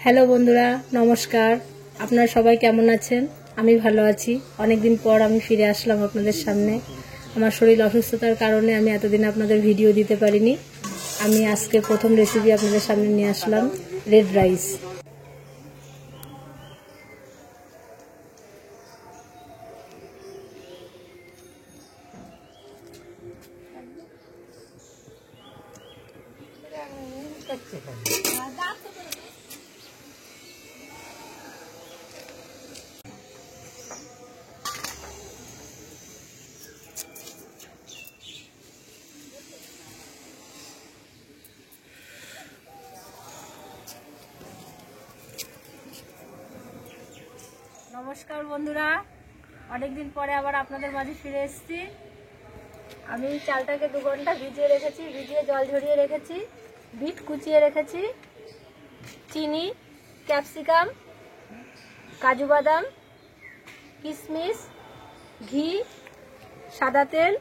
Hello বন্ধুরা, নমস্কার। আপনারা সবাই কেমন আছেন? আমি ভালো আছি। অনেক দিন পর আমি ফিরে আসলাম আপনাদের সামনে। আমার শরীর অসুস্থতার কারণে আমি এতদিন আপনাদের ভিডিও দিতে পারিনি। আমি আজকে প্রথম রেসিপি আপনাদের সামনে নিয়ে আসলাম, রেড রাইস। নমস্কার বন্ধুরা, অনেকদিন পরে আবার আপনাদের মাঝে ফিরে এসেছি। আমি চালটাকে 2 ঘন্টা ভিজিয়ে রেখেছি, ভিজিয়ে জল ঝরিয়ে রেখেছি, বিট কুচিয়ে রেখেছি, চিনি, ক্যাপসিকাম, কাজু বাদাম, কিশমিশ, ঘি, সাদা তেল,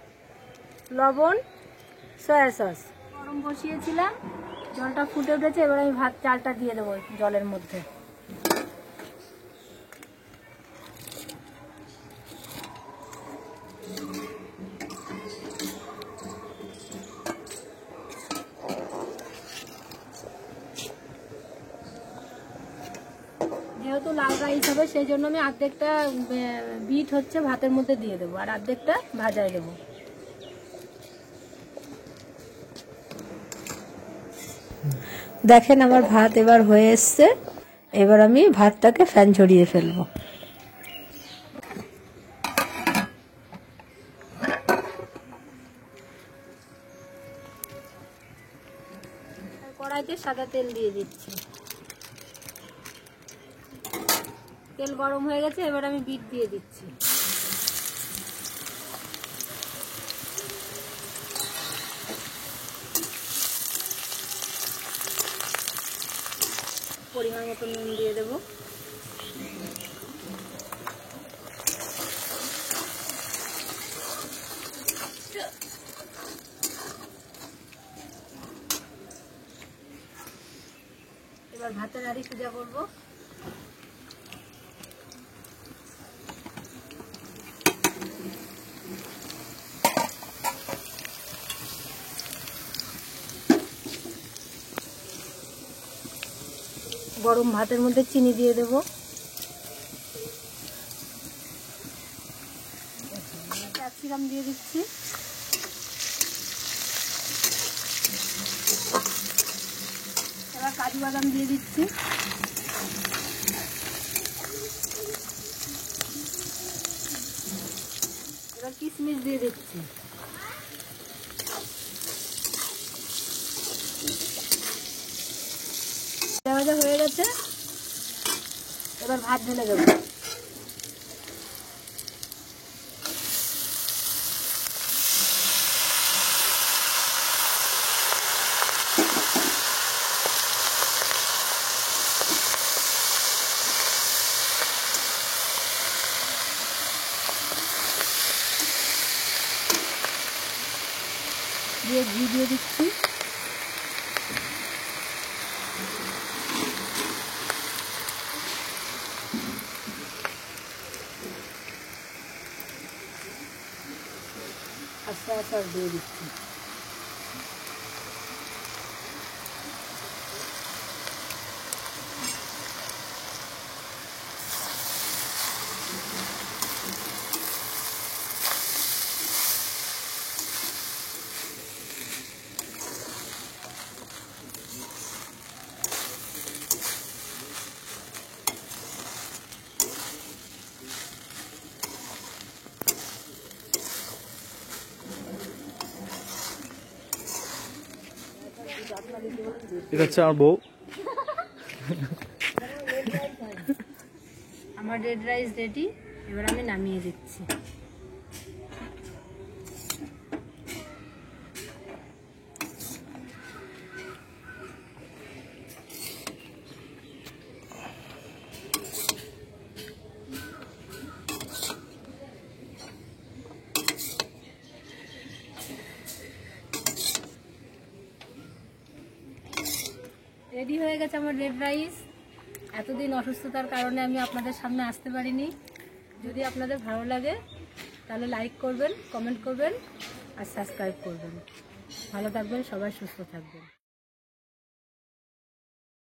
লবণ, সয়া সস। গরম বসিয়েছিলাম, জলটা ফুটে উঠেছে। এবার আমি চালটা দিয়ে দেবো জলের মধ্যে। যেহেতু লাল রাইস হবে, সেই জন্য আমি অর্ধেকটা বিট ভাতের মধ্যে দিয়ে দেবো, আর অর্ধেকটা ভাজায় দেবো। দেখেন আমার ভাত এবার হয়ে এসছে। এবার আমি ভাতটাকে ফ্যান ঝরিয়ে ফেলবো। কড়াইতে সাদা তেল দিয়ে দিচ্ছি। তেল গরম হয়ে গেছে, এবার আমি বিট দিয়ে দিচ্ছি। পরিমাণ মতো নুন দিয়ে দেব। এবার ভাতের হাঁড়ি সোজা করবো। গরম ভাতের মধ্যে চিনি দিয়ে দেব। ক্যাপসিকাম দিয়ে দিচ্ছি। এবার কাজু বাদাম দিয়ে দিচ্ছি। এবার কিশমিশ দিয়ে দিচ্ছি। ভাজা হয়ে গেছে, এবার ভাত ঢেলে দেবো। দিয়ে ঘি দিয়ে দিচ্ছি। আর সয়া সস দিয়ে দিচ্ছি। এটা হচ্ছে আমার বউ। আমার রেড রাইস রেডি। এবার আমি নামিয়ে দিচ্ছি। রেডি হয়ে গেছে আমার রেড রাইস। এতদিন অসুস্থতার কারণে আমি আপনাদের সামনে আসতে পারিনি। যদি আপনাদের ভালো লাগে তাহলে লাইক করবেন, কমেন্ট করবেন আর সাবস্ক্রাইব করবেন। ভালো থাকবেন, সবাই সুস্থ থাকবেন।